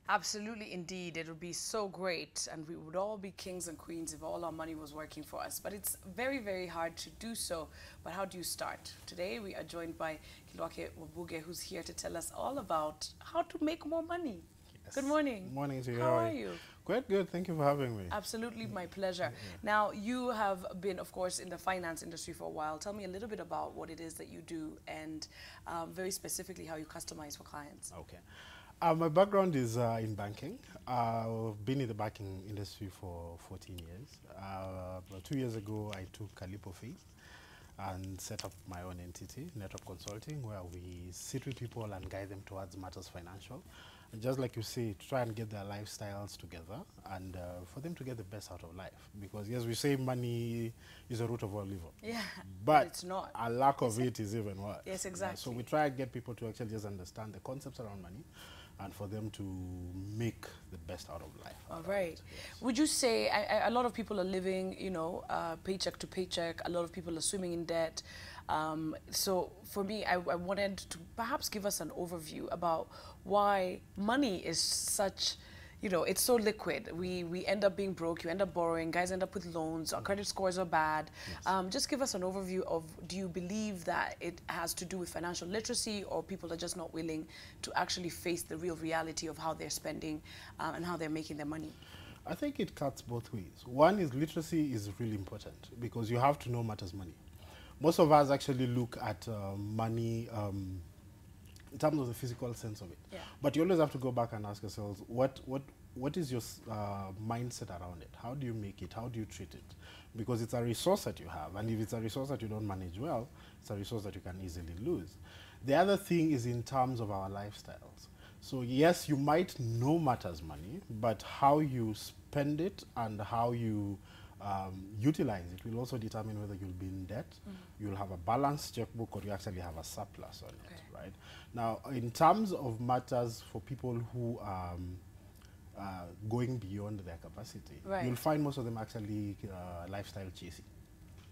Absolutely, indeed. It would be so great, and we would all be kings and queens if all our money was working for us. But it's very, very hard to do so. But how do you start? Today, we are joined by Kilwake Wabuge, who's here to tell us all about how to make more money. Good Yes. morning. Morning to you. How are you? Quite good. Thank you for having me. Absolutely, my pleasure. Now, you have been, of course, in the finance industry for a while. Tell me a little bit about what it is that you do and very specifically how you customize for clients. Okay. My background is in banking. I've been in the banking industry for 14 years. About 2 years ago, I took a leap of faith and set up my own entity, Network Consulting, where we sit with people and guide them towards matters financial. And just like you say, to try and get their lifestyles together and for them to get the best out of life. Because yes, we say money is the root of all evil. Yeah, But it's not. a lack of it is even worse. Yes, Yeah, so exactly. we try and get people to actually just understand the concepts around money and for them to make the best out of life. All right. Yes. Would you say a lot of people are living, paycheck to paycheck? A lot of people are swimming in debt. So for me, I wanted to perhaps give us an overview about why money is such, it's so liquid. We end up being broke. You end up borrowing. Guys end up with loans. Our credit scores are bad. Yes. Just give us an overview of, do you believe that it has to do with financial literacy, or people are just not willing to actually face the real reality of how they're spending and how they're making their money? I think it cuts both ways. One is literacy is really important because you have to know matters money. Most of us actually look at money in terms of the physical sense of it. Yeah. But you always have to go back and ask yourselves, what is your mindset around it? How do you make it? How do you treat it? Because it's a resource that you have, and if it's a resource that you don't manage well, it's a resource that you can easily lose. The other thing is in terms of our lifestyles. So yes, you might know matters money, but how you spend it and how you utilize it will also determine whether you'll be in debt, you'll have a balanced checkbook, or you actually have a surplus on Okay. it, right? Now, in terms of matters for people who are going beyond their capacity, Right. you'll find most of them actually lifestyle chasing,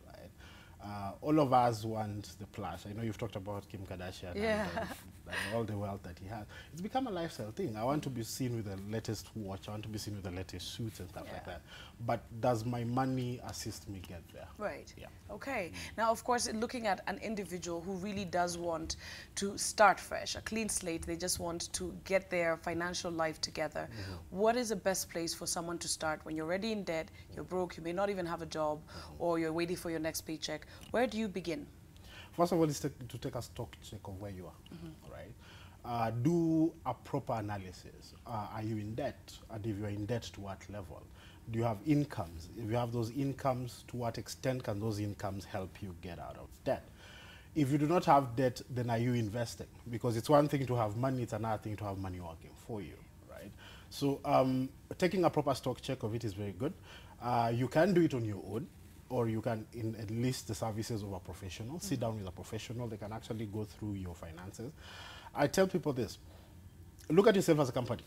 right? All of us want the plush. I know you've talked about Kim Kardashian Yeah. and all the wealth that he has. It's become a lifestyle thing. I want to be seen with the latest watch. I want to be seen with the latest suits and stuff like Yeah. that. But does my money assist me get there? Right. Yeah. Okay. Now, of course, looking at an individual who really does want to start fresh, a clean slate, they just want to get their financial life together. What is the best place for someone to start when you're already in debt, you're broke, you may not even have a job, or you're waiting for your next paycheck? Where do you begin? First of all, is to take a stock check of where you are, right? Do a proper analysis. Are you in debt? And if you're in debt, to what level? Do you have incomes? If you have those incomes, to what extent can those incomes help you get out of debt? If you do not have debt, then are you investing? Because it's one thing to have money, it's another thing to have money working for you, right? So taking a proper stock check of it is very good. You can do it on your own, or you can enlist the services of a professional. Sit down with a professional. They can actually go through your finances. I tell people this. Look at yourself as a company.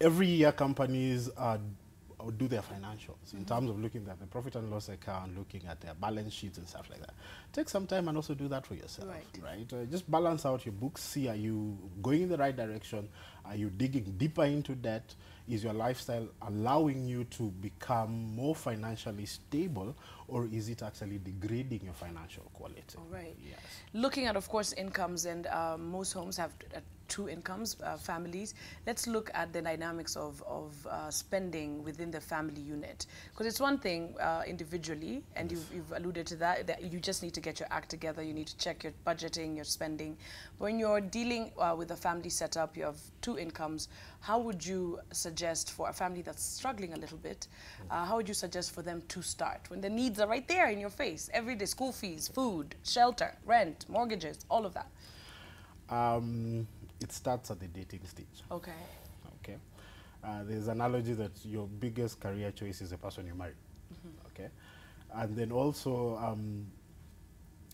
Every year, companies do their financials in terms of looking at the profit and loss account, looking at their balance sheets and stuff like that. Take some time and also do that for yourself, right? Just balance out your books. See, are you going in the right direction? Are you digging deeper into debt? Is your lifestyle allowing you to become more financially stable, or is it actually degrading your financial quality? All right. Yes. Looking at, of course, incomes, and most homes have two incomes, families. Let's look at the dynamics of spending within the family unit. Because it's one thing individually, and you've alluded to that you just need to get your act together. You need to check your budgeting, your spending. When you're dealing with a family setup, you have two incomes. How would you suggest for a family that's struggling a little bit, how would you suggest for them to start when the needs are right there in your face every day? School fees, food, shelter, rent, mortgages, all of that. It starts at the dating stage. Okay. Okay. There's an analogy that your biggest career choice is the person you marry. Okay. And then also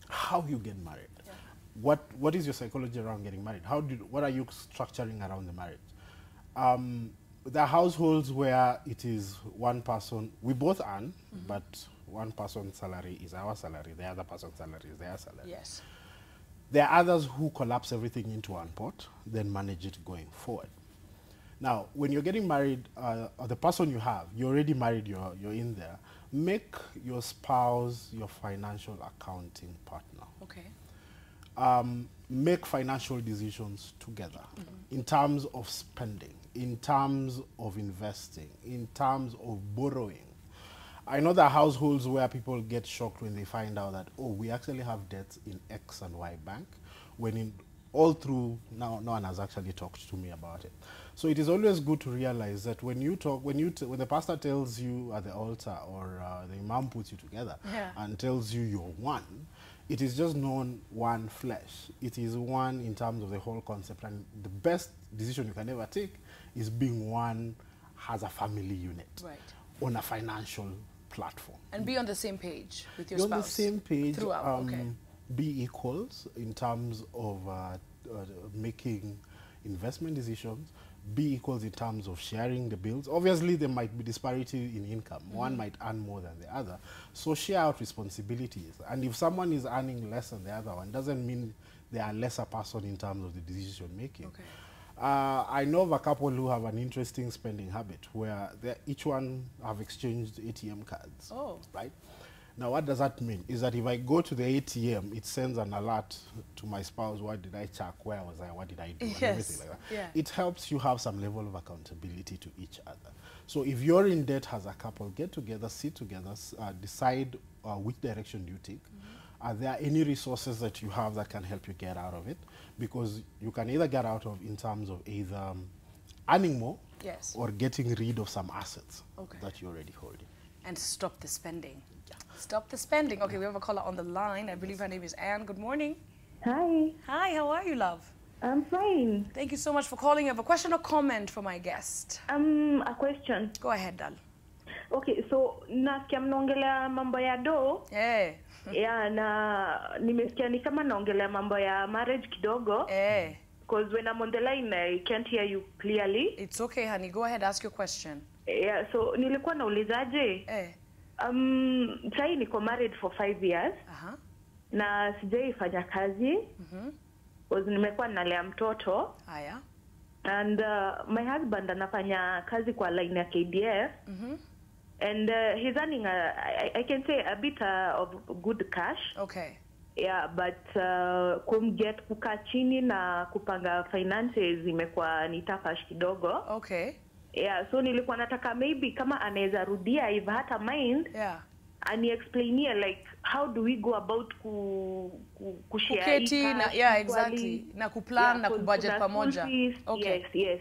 how you get married. Yeah. What is your psychology around getting married? What are you structuring around the marriage? There are households where it is one person, we both earn, but one person's salary is our salary, the other person's salary is their salary. Yes. There are others who collapse everything into one pot, then manage it going forward. Now, when you're getting married, or the person you have, you're already married, you're in there, make your spouse your financial accounting partner. Okay. Make financial decisions together in terms of spending, in terms of investing, in terms of borrowing. I know there are households where people get shocked when they find out that, oh, we actually have debts in X and Y bank, when in all through now no one has actually talked to me about it. So it is always good to realize that when you talk, when the pastor tells you at the altar, or the imam puts you together and tells you you're one, it is just known one flesh. It is one in terms of the whole concept, and the best decision you can ever take is being one as a family unit on a financial platform. And be on the same page with your You're spouse. on the same page. Throughout, Be equals in terms of making investment decisions. Be equals in terms of sharing the bills. Obviously, there might be disparity in income. One might earn more than the other. So share out responsibilities. And if someone is earning less than the other one, doesn't mean they are lesser person in terms of the decision making. Okay. I know of a couple who have an interesting spending habit where each one have exchanged ATM cards. Oh. Right? Now, what does that mean? Is that if I go to the ATM, it sends an alert to my spouse, what did I check, where was I, what did I do, and everything like that. Yeah. It helps you have some level of accountability to each other. So if you're in debt as a couple, get together, sit together, decide which direction you take. Are there any resources that you have that can help you get out of it? Because you can either get out of in terms of either earning more or getting rid of some assets that you're already holding. And stop the spending. Stop the spending. Okay, we have a caller on the line. I believe her name is Anne. Good morning. Hi. Hi, how are you, love? I'm fine. Thank you so much for calling. You have a question or comment for my guest? A question. Go ahead, Dal. Okay, so nasikia mnaongelea mambo ya do. Yeah, na nimesikia ni kama naongelea mambo ya marriage kidogo. Because when I'm on the line, I can't hear you clearly. It's okay, honey. Go ahead, ask your question. Yeah, so nilikuwa naulizaje? Sai niko married for 5 years. Na sijaifanya kazi. Because nimekuwa nalea mtoto. Haya. And my husband anafanya kazi kwa line ya KDF. And he's earning, I can say, a bit of good cash. Okay. Yeah, but kumget kukaa chini na kupanga finances imekuwa ni tafash kidogo. Okay. Yeah, so nilikuwa nataka maybe kama anaweza rudia if hata mind. Yeah. And explainie like how do we go about kushare exactly. Na kuplan na kubudget pamoja. Okay. Yes.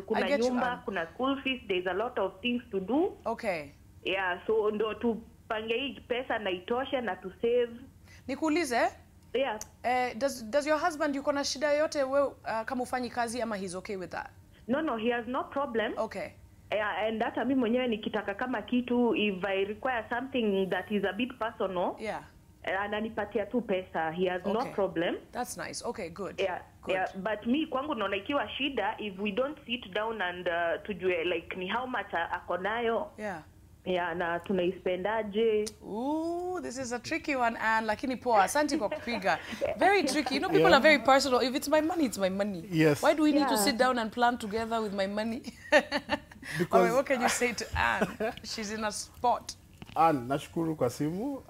Kuna nyumba, kuna school fees, there's a lot of things to do. Okay. Yeah, so ndo tupange hii pesa na itoshe na to save. Nikuulize? Yeah. Does your husband yuko na shida yote wewe kama ufanyi kazi ama he's okay with that? No, he has no problem. Okay. Yeah, and hata mimi mwenyewe nikitaka kama kitu, if I require something that is a bit personal, ananipatia tu pesa. He has no problem. That's nice. Okay, good. Yeah, good. Yeah, but me kwangu naona ikiwa shida if we don't sit down and tujue like ni how much ako nayo. Yeah, na tunaispendaje. Ooh, this is a tricky one, and lakini poa, asante kwa kupiga. Very tricky. You know, people are very personal. If it's my money, it's my money. Yes. Why do we need to sit down and plan together with my money? All right, what can you say to Anne? She's in a spot. Anne, nashukuru kwa simu.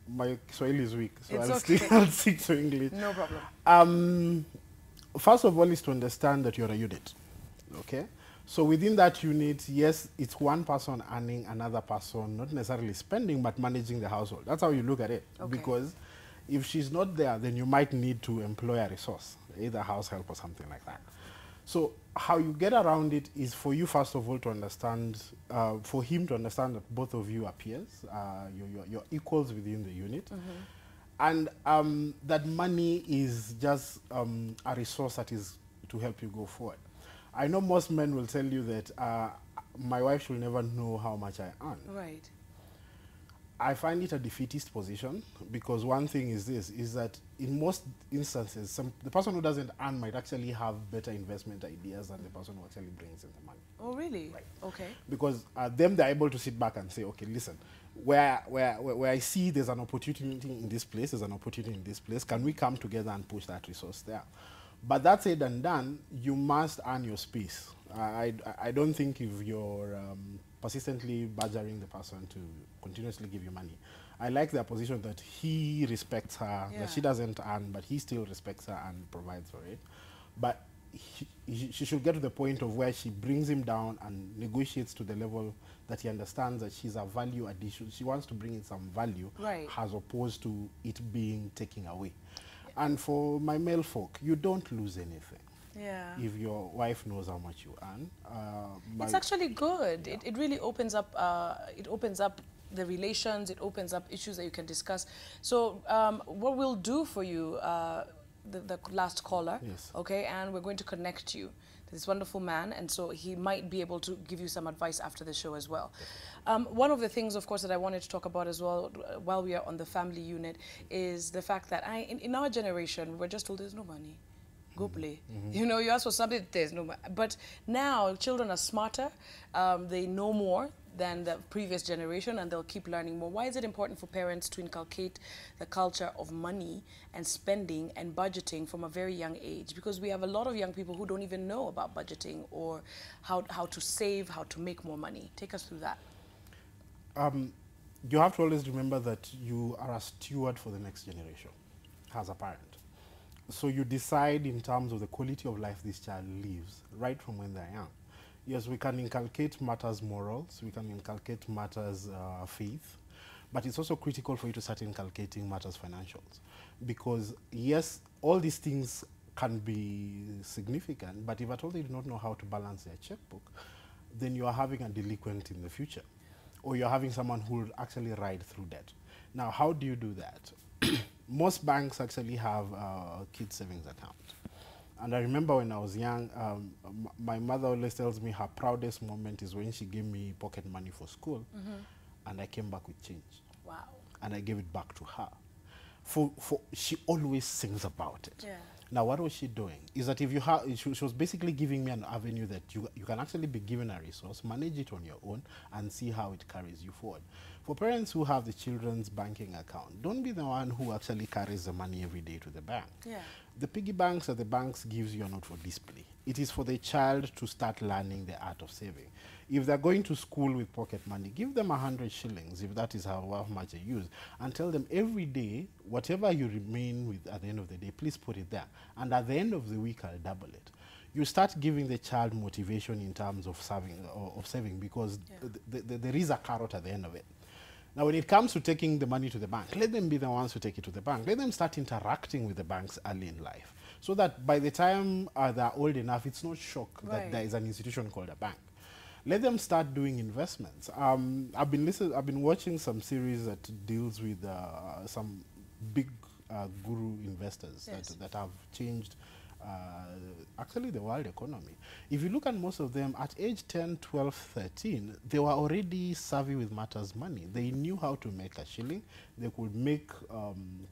My Kiswahili is weak, so it's I'll stick to English. No problem. First of all is to understand that you're a unit, okay? So within that unit, yes, it's one person earning, another person not necessarily spending, but managing the household. That's how you look at it. Okay. Because if she's not there, then you might need to employ a resource, either house help or something like that. So how you get around it is for you, first of all, to understand, for him to understand that both of you are peers, you're equals within the unit. And that money is just a resource that is to help you go forward. I know most men will tell you that my wife should never know how much I earn. Right. I find it a defeatist position because one thing is this, is that in most instances, the person who doesn't earn might actually have better investment ideas than the person who actually brings in the money. Oh, really? Right. Okay. Because them, they're able to sit back and say, okay, listen, where I see there's an opportunity in this place, there's an opportunity in this place, can we come together and push that resource there? But that said and done, you must earn your space. I don't think if you're persistently badgering the person to continuously give you money. I like their position that he respects her, that she doesn't earn, but he still respects her and provides for it. But she should get to the point of where she brings him down and negotiates to the level that he understands that she's a value addition. She wants to bring in some value, as opposed to it being taken away. And for my male folk, you don't lose anything. Yeah. If your wife knows how much you earn. It's actually good. Yeah. It really opens up, the relations, it opens up issues that you can discuss. So what we'll do for you, the last caller, okay, and we're going to connect you to this wonderful man, and so he might be able to give you some advice after the show as well. One of the things, of course, that I wanted to talk about as well while we are on the family unit is the fact that in our generation, we're just told there's no money. Go play. You know, you ask for something, there's no money. But now children are smarter. They know more than the previous generation, and they'll keep learning more. Why is it important for parents to inculcate the culture of money and spending and budgeting from a very young age? Because we have a lot of young people who don't even know about budgeting or how to save, how to make more money. Take us through that. You have to always remember that you are a steward for the next generation as a parent. So you decide in terms of the quality of life this child lives right from when they're young. Yes, we can inculcate matters morals, we can inculcate matters faith, but it's also critical for you to start inculcating matters financials. Because yes, all these things can be significant, but if at all they do not know how to balance their checkbook, then you are having a delinquent in the future. Or you're having someone who will actually ride through debt. Now, how do you do that? Most banks actually have a kid savings account. And I remember when I was young, my mother always tells me her proudest moment is when she gave me pocket money for school, and I came back with change. Wow. And I gave it back to her. She always sings about it. Yeah. Now, what was she doing? Is that if you have, she was basically giving me an avenue that you can actually be given a resource, manage it on your own, and see how it carries you forward. For parents who have the children's banking account, don't be the one who actually carries the money every day to the bank. Yeah. The piggy banks that the banks gives you are not for display. It is for the child to start learning the art of saving. If they're going to school with pocket money, give them 100 shillings, if that is how much they use, and tell them every day, whatever you remain with at the end of the day, please put it there. And at the end of the week, I'll double it. You start giving the child motivation in terms of saving, because there is a carrot at the end of it. Now, when it comes to taking the money to the bank, let them be the ones who take it to the bank. Let them start interacting with the banks early in life, so that by the time they're old enough, it's not shock that there is an institution called a bank. Let them start doing investments. I've been watching some series that deals with some big guru investors that have changed actually the world economy. If you look at most of them, at age 10, 12, 13, they were already savvy with matters money. They knew how to make a shilling. They could make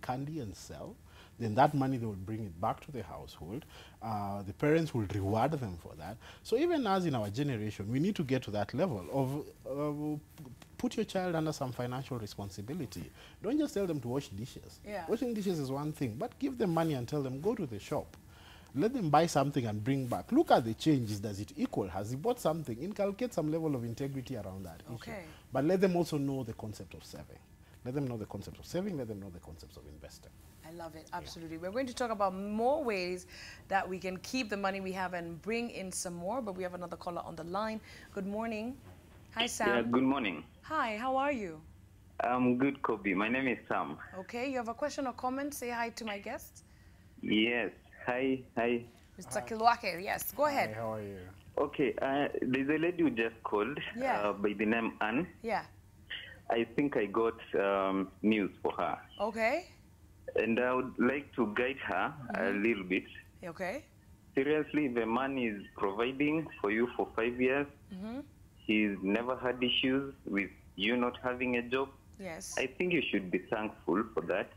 candy and sell. Then that money, they will bring it back to the household. The parents will reward them for that. So even as in our generation, we need to get to that level of put your child under some financial responsibility. Don't just tell them to wash dishes. Yeah. Washing dishes is one thing, but give them money and tell them, go to the shop. Let them buy something and bring back. Look at the changes. Does it equal? Has he bought something? Inculcate some level of integrity around that issue. But let them also know the concept of saving. Let them know the concept of saving. Let them know the concepts of investing. I love it. Absolutely. Yeah. We're going to talk about more ways that we can keep the money we have and bring in some more. But we have another caller on the line. Good morning. Hi, Sam. Yeah, good morning. Hi, how are you? I'm good, Kobi. My name is Sam. Okay, you have a question or comment? Say hi to my guest. Yes. Hi. Mr. Kilwake, yes. Go ahead. Hi, how are you? Okay, there's a lady who just called by the name Anne. Yeah. I think I got news for her. Okay. And I would like to guide her a little bit. Okay. Seriously, the man is providing for you for 5 years. He's never had issues with you not having a job. Yes. I think you should be thankful for that.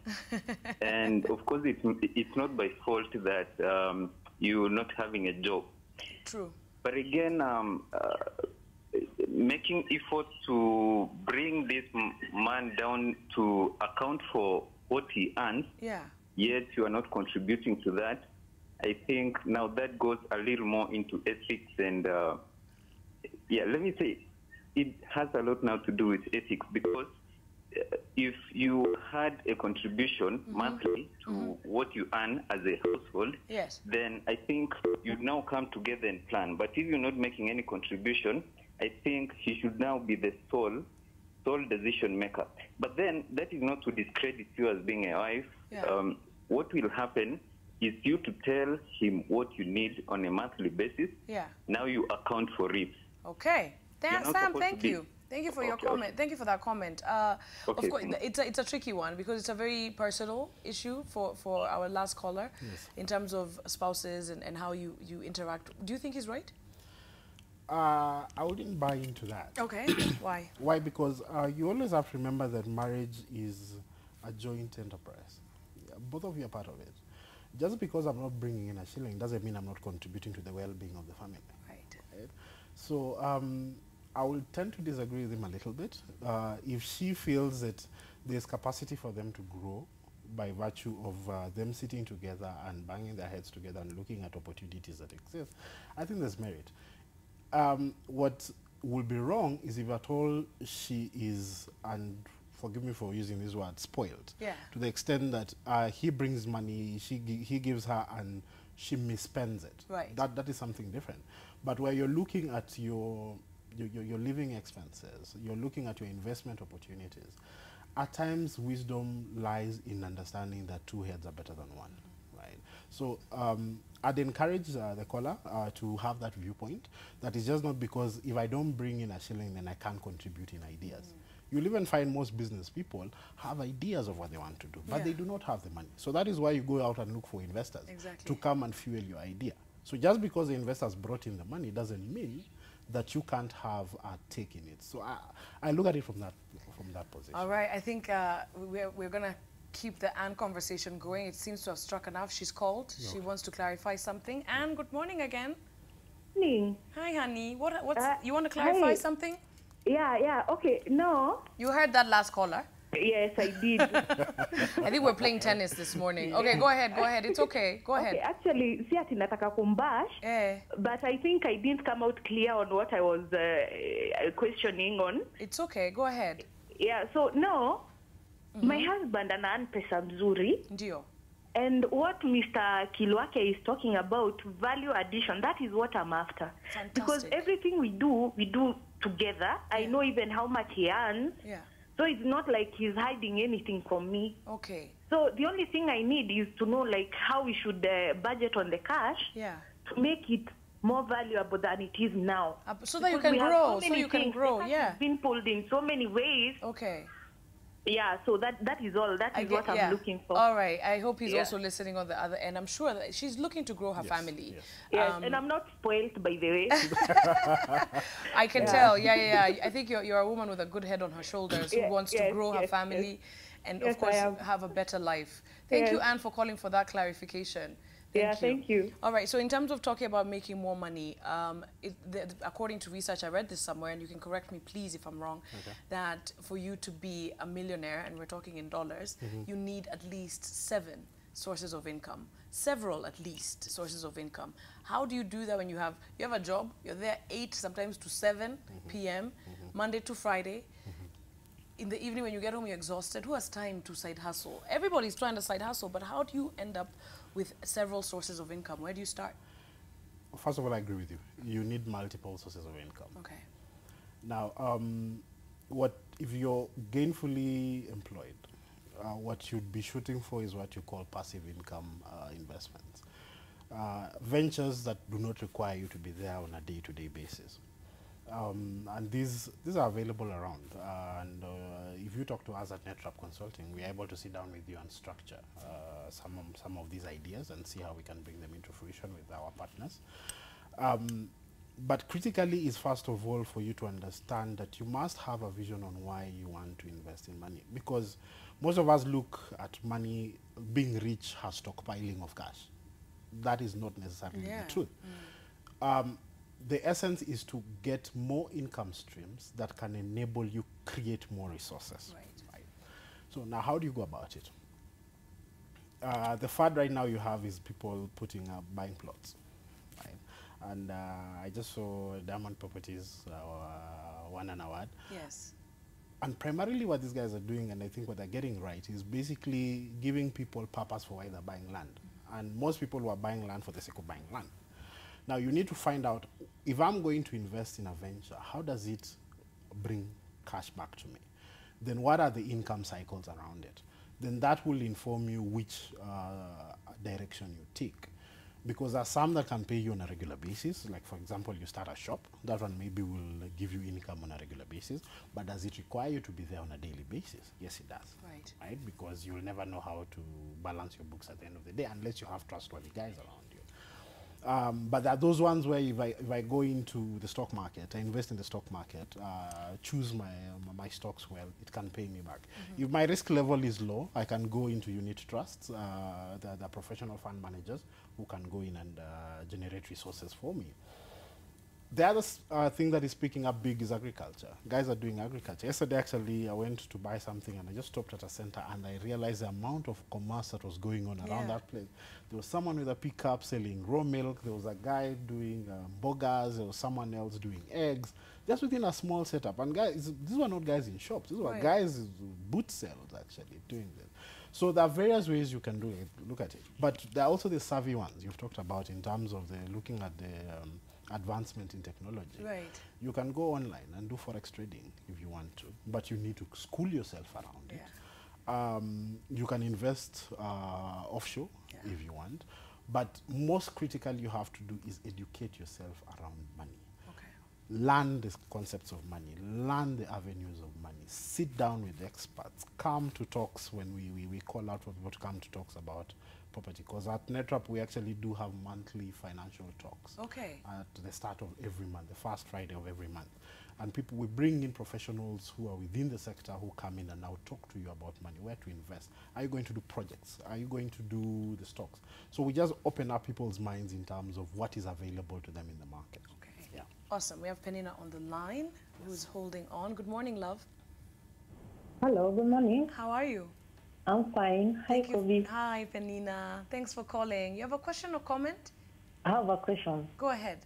And of course, it's not by fault that you're not having a job. True. But again, making efforts to bring this man down to account for what he earns, yet you are not contributing to that, I think now that goes a little more into ethics and, yeah, let me say, it has a lot now to do with ethics because if you had a contribution monthly to what you earn as a household, then I think you'd now come together and plan. But if you're not making any contribution, I think he should now be the sole decision maker. But then that is not to discredit you as being a wife. What will happen is you to tell him what you need on a monthly basis. Now you account for it. Okay. Sam, thank you. Thank you for your comment. Thank you for that comment. Of course, it's a tricky one because it's a very personal issue for our last caller in terms of spouses and how you interact. Do you think he's right? I wouldn't buy into that. Okay. Why? Why? Because you always have to remember that marriage is a joint enterprise. Both of you are part of it. Just because I'm not bringing in a shilling doesn't mean I'm not contributing to the well-being of the family. Right? So I will tend to disagree with him a little bit. If she feels that there's capacity for them to grow by virtue of them sitting together and banging their heads together and looking at opportunities that exist, I think there's merit. What will be wrong is if at all she is, and forgive me for using this word, spoiled, to the extent that he brings money, he gives her, and she misspends it. Right. That is something different. But where you're looking at your living expenses, you're looking at your investment opportunities, at times wisdom lies in understanding that two heads are better than one, right? So I'd encourage the caller to have that viewpoint, that it's just not because if I don't bring in a shilling, then I can't contribute in ideas. You'll even find most business people have ideas of what they want to do, but they do not have the money. So that is why you go out and look for investors to come and fuel your idea. So just because the investors brought in the money doesn't mean that you can't have a take in it. So I look at it from that position. All right, I think we're going to keep the Anne conversation going. It seems to have struck a nerve. She's called. No. She wants to clarify something. Anne, good morning again. Morning. Hi, honey. What's you want to clarify something? Yeah, okay. No. You heard that last caller? Yes, I did. I think we're playing tennis this morning. Okay, go ahead. It's okay. Go ahead. Okay, actually, si ati nataka kumbash, but I think I didn't come out clear on what I was questioning on. It's okay. Go ahead. Yeah, so no, my husband ana pesa mzuri. Ndio. And what Mr. Kilwake is talking about, value addition, that is what I'm after. Fantastic. Because everything we do together. I know even how much he earns. So it's not like he's hiding anything from me. Okay. So the only thing I need is to know like how we should budget on the cash to make it more valuable than it is now. So that you can grow. So you can grow. It's been pulled in so many ways. Okay. Yeah, so that is all. That is what I'm looking for. All right. I hope he's also listening on the other end. I'm sure that she's looking to grow her family. Yes, and I'm not spoiled, by the way. I can tell. Yeah. I think you're a woman with a good head on her shoulders who wants to grow her family and, of course, have a better life. Thank you, Anne, for calling for that clarification. Thank you. All right, so in terms of talking about making more money, according to research, I read this somewhere, and you can correct me, please, if I'm wrong, that for you to be a millionaire, and we're talking in dollars, you need at least 7 sources of income, several at least sources of income. How do you do that when you have a job, you're there 8, sometimes to 7 p.m., Monday to Friday, in the evening when you get home, you're exhausted. Who has time to side hustle? Everybody's trying to side hustle, but how do you end up with several sources of income? Where do you start? First of all, I agree with you. You need multiple sources of income. Okay. Now, if you're gainfully employed, what you'd be shooting for is what you call passive income investments. Ventures that do not require you to be there on a day-to-day basis. And these are available around. If you talk to us at NetWrap Consulting, we're able to sit down with you and structure some of these ideas and see how we can bring them into fruition with our partners. But critically is first of all for you to understand that you must have a vision on why you want to invest in money. Because most of us look at money, being rich has stockpiling of cash. That is not necessarily the truth. The essence is to get more income streams that can enable you create more resources. Right. So now how do you go about it? the fad right now you have is people putting up buying plots, right? And I just saw Diamond Properties won an award. Yes. And primarily what these guys are doing, and I think what they're getting right, is basically giving people purpose for why they're buying land. And most people who are buying land for the sake of buying land. Now you need to find out, if I'm going to invest in a venture, how does it bring cash back to me? Then what are the income cycles around it? Then that will inform you which direction you take. Because there are some that can pay you on a regular basis. Like, for example, you start a shop. That one maybe will give you income on a regular basis. But does it require you to be there on a daily basis? Yes, it does. Right. Right? Because you'll never know how to balance your books at the end of the day unless you have trustworthy guys around you. But there are those ones where if I go into the stock market, I invest in the stock market, choose my stocks well, it can pay me back. If my risk level is low, I can go into unit trusts, the professional fund managers who can go in and generate resources for me. The other thing that is picking up big is agriculture. Guys are doing agriculture. Yesterday, actually, I went to buy something and I just stopped at a center and I realized the amount of commerce that was going on around that place. There was someone with a pickup selling raw milk. There was a guy doing burgers. There was someone else doing eggs. Just within a small setup. And guys, these were not guys in shops. These were guys boot sales, actually, doing this. So there are various ways you can do it, look at it. But there are also the savvy ones you've talked about in terms of the looking at the advancement in technology. Right. You can go online and do forex trading if you want to, but you need to school yourself around it. You can invest offshore if you want, but most critically you have to do is educate yourself around money. Learn the concepts of money, learn the avenues of money, sit down with experts, come to talks when we call out for people to come to talks about property. Because at NetWrap, we actually do have monthly financial talks. At the start of every month, the first Friday of every month. And we bring in professionals who are within the sector who come in and now talk to you about money, where to invest. Are you going to do projects? Are you going to do the stocks? So we just open up people's minds in terms of what is available to them in the market. Yeah. Awesome. We have Penina on the line who's holding on. Good morning, love. Hello, good morning. How are you? I'm fine. Hi, Kobi. Hi, Penina. Thanks for calling. You have a question or comment? I have a question. Go ahead.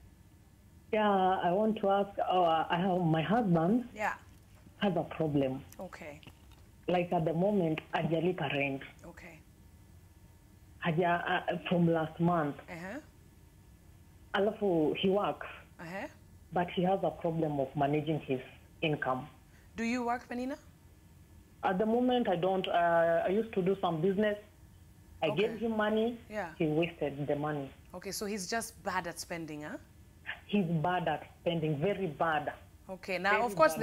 Yeah, I want to ask, I have my husband has a problem. Okay. Like at the moment, hajalipa rent. Okay. From last month. Alafu, he works. But he has a problem of managing his income. Do you work, Penina? At the moment, I don't. I used to do some business. I gave him money. He wasted the money. Okay, so he's just bad at spending, huh? He's bad at spending, very bad. Okay, now, of course,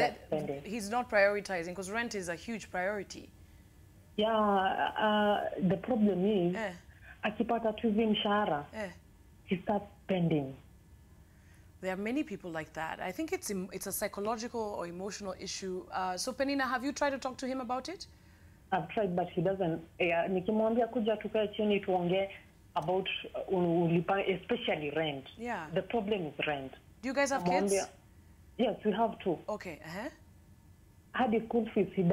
he's not prioritizing because rent is a huge priority. Yeah, the problem is, akipata tu hivi mshahara, he starts spending. There are many people like that. I think it's a psychological or emotional issue. So, Penina, have you tried to talk to him about it? I've tried, but he doesn't. Nikimwambia kuja tukae chini tuongee about especially rent. Yeah. The problem is rent. Do you guys have kids? Yes, we have two. Okay. Had the school fees, he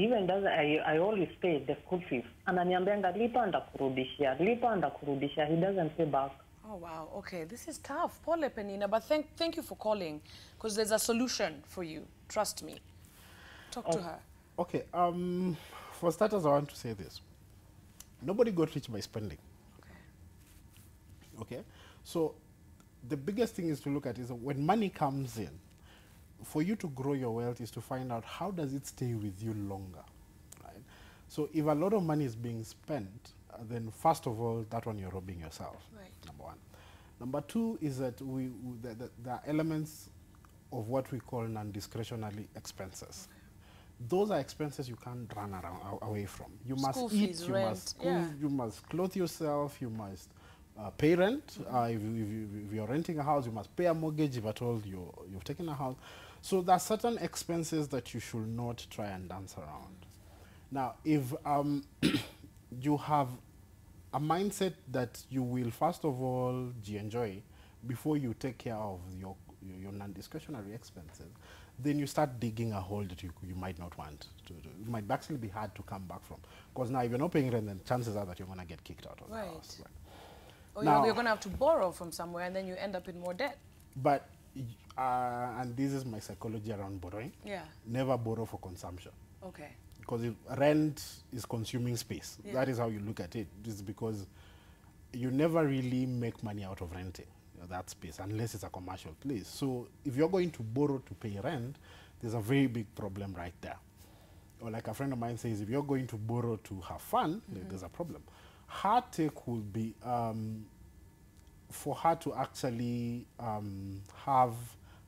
even does. I always pay the school fees. Ananiambianga lipa ndakurudishia, lipa ndakurudishia. He doesn't pay back. Oh, wow. Okay, this is tough. Pole, Penina, but thank you for calling because there's a solution for you. Trust me. Talk to her. Okay. For starters, I want to say this. Nobody got rich by spending. Okay. So the biggest thing is to look at is when money comes in, for you to grow your wealth is to find out how does it stay with you longer, right? So if a lot of money is being spent, then first of all, that one you're robbing yourself, number one. Number two is that there are elements of what we call non-discretionary expenses. Those are expenses you can't run away from. You must eat, you must you must clothe yourself, you must pay rent. If you're renting a house, you must pay a mortgage if at all you've taken a house. So there are certain expenses that you should not try and dance around. Now, if you have a mindset that you will, first of all, enjoy before you take care of your non-discretionary expenses, then you start digging a hole that you might not want to do. It might actually be hard to come back from. Because now if you're not paying rent, then chances are that you're going to get kicked out of the house. Right. Or now, you're going to have to borrow from somewhere, and then you end up in more debt. But, and this is my psychology around borrowing. Yeah. Never borrow for consumption. Okay. Because if rent is consuming space, that is how you look at it. This is because you never really make money out of renting that space unless it's a commercial place. So if you're going to borrow to pay rent, there's a very big problem right there. Or like a friend of mine says, if you're going to borrow to have fun, there's a problem. Her take would be for her to actually have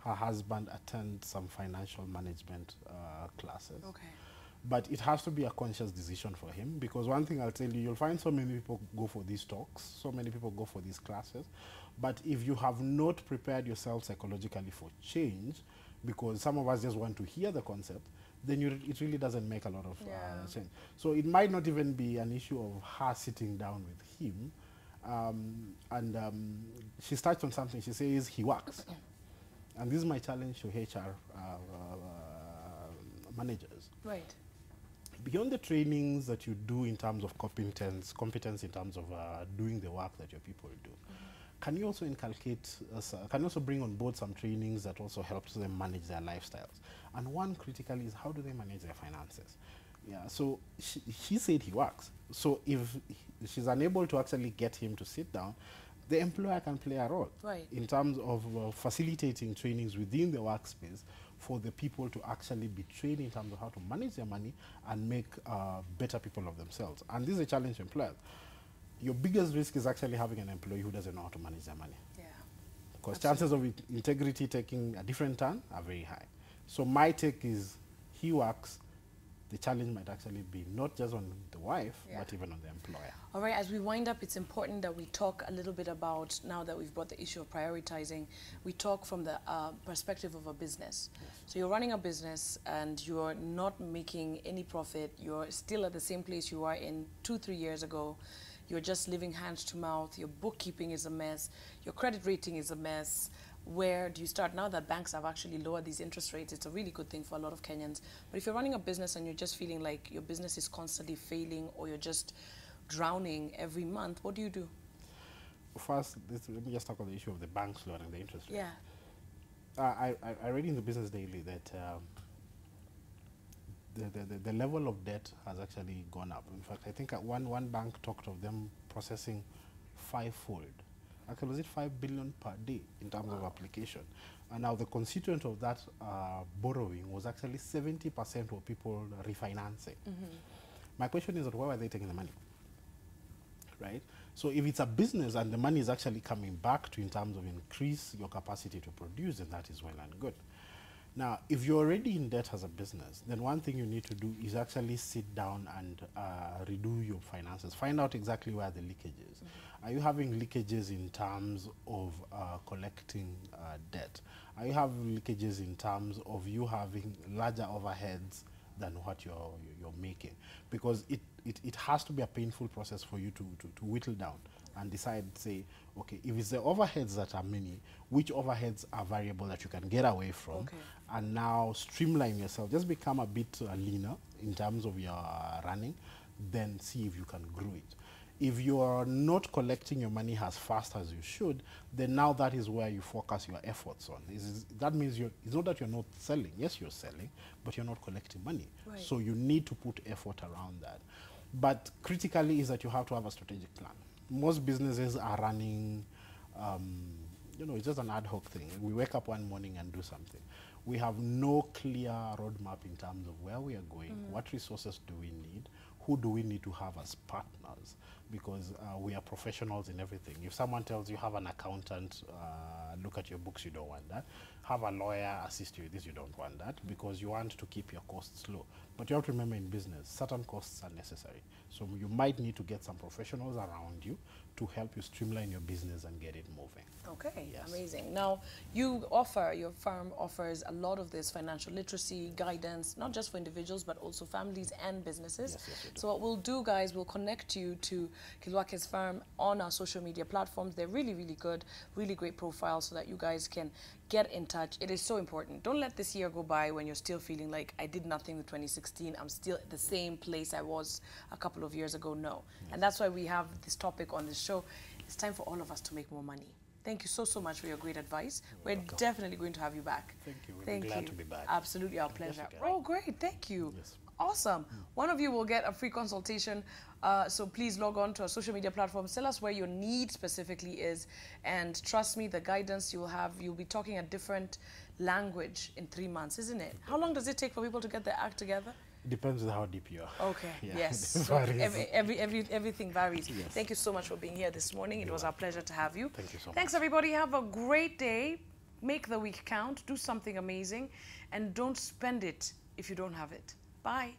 her husband attend some financial management classes. Okay. But it has to be a conscious decision for him, because one thing I'll tell you, you'll find so many people go for these talks, so many people go for these classes, but if you have not prepared yourself psychologically for change, because some of us just want to hear the concept, then it really doesn't make a lot of sense. So it might not even be an issue of her sitting down with him, she touched on something. She says he works. And this is my challenge to HR managers. Right. Beyond the trainings that you do in terms of competence in terms of doing the work that your people do, can you also inculcate, can you also bring on board some trainings that also helps them manage their lifestyles? And one critically is, how do they manage their finances? Yeah, so he said he works. So if she's unable to actually get him to sit down, the employer can play a role in terms of facilitating trainings within the workspace for the people to actually be trained in terms of how to manage their money and make better people of themselves. And this is a challenge to employers. Your biggest risk is actually having an employee who doesn't know how to manage their money. Yeah. Because chances of integrity taking a different turn are very high. So my take is, he works. The challenge might actually be not just on the wife, but even on the employer. All right, as we wind up, it's important that we talk a little bit about, now that we've brought the issue of prioritizing, we talk from the perspective of a business. Yes. So you're running a business and you're not making any profit. You're still at the same place you were in 2-3 years ago. You're just living hand to mouth. Your bookkeeping is a mess. Your credit rating is a mess. Where do you start? Now that banks have actually lowered these interest rates, it's a really good thing for a lot of Kenyans. But if you're running a business and you're just feeling like your business is constantly failing, or you're just drowning every month, what do you do? First, let me just talk about the issue of the banks lowering the interest rate. Yeah. I read in the Business Daily that the level of debt has actually gone up. In fact, I think one bank talked of them processing 5-fold. Actually, was it 5 billion per day in terms of application? And now the constituent of that borrowing was actually 70% of people refinancing. My question is that where are they taking the money? Right? So if it's a business and the money is actually coming back to in terms of increase your capacity to produce, then that is well and good. Now, if you're already in debt as a business, then one thing you need to do is actually sit down and redo your finances. Find out exactly where the leakage is. Are you having leakages in terms of collecting debt? Are you having leakages in terms of you having larger overheads than what you're making? Because it has to be a painful process for you to whittle down and decide, say, okay, if it's the overheads that are many, which overheads are variable that you can get away from, and now streamline yourself, just become a bit leaner in terms of your running, then see if you can grow it. If you are not collecting your money as fast as you should, then now that is where you focus your efforts on. That means it's not that you're not selling. Yes, you're selling, but you're not collecting money. Right. So you need to put effort around that. But critically is that you have to have a strategic plan. Most businesses are running, it's just an ad hoc thing. We wake up one morning and do something. We have no clear roadmap in terms of where we are going, what resources do we need, who do we need to have as partners, because we are professionals in everything. If someone tells you have an accountant look at your books, you don't want that. Have a lawyer assist you with this, you don't want that, because you want to keep your costs low. But you have to remember, in business, certain costs are necessary. So you might need to get some professionals around you to help you streamline your business and get it moving. Okay, yes. Amazing. Now, your firm offers a lot of this financial literacy guidance, not just for individuals, but also families and businesses. Yes, so what we'll do, guys, we'll connect you to Kilwake's firm on our social media platforms. They're really, really good, really great profiles so that you guys can get in touch. It is so important. Don't let this year go by when you're still feeling like I did nothing with 2016. I'm still at the same place I was a couple of years ago. No. Yes. And that's why we have this topic on this show. It's time for all of us to make more money. Thank you so much for your great advice. We're definitely going to have you back. Thank you. We're glad to be back. Absolutely, our pleasure. Oh, great. Thank you. Yes. Awesome. One of you will get a free consultation. So please log on to our social media platforms. Tell us where your need specifically is. And trust me, the guidance you will have, you'll be talking a different language in 3 months, isn't it? How long does it take for people to get their act together? It depends on how deep you are. Okay, yeah. Yes. So everything varies. Yes. Thank you so much for being here this morning. It was our pleasure to have you. Thank you so much. Thanks, everybody. Have a great day. Make the week count. Do something amazing. And don't spend it if you don't have it. Bye.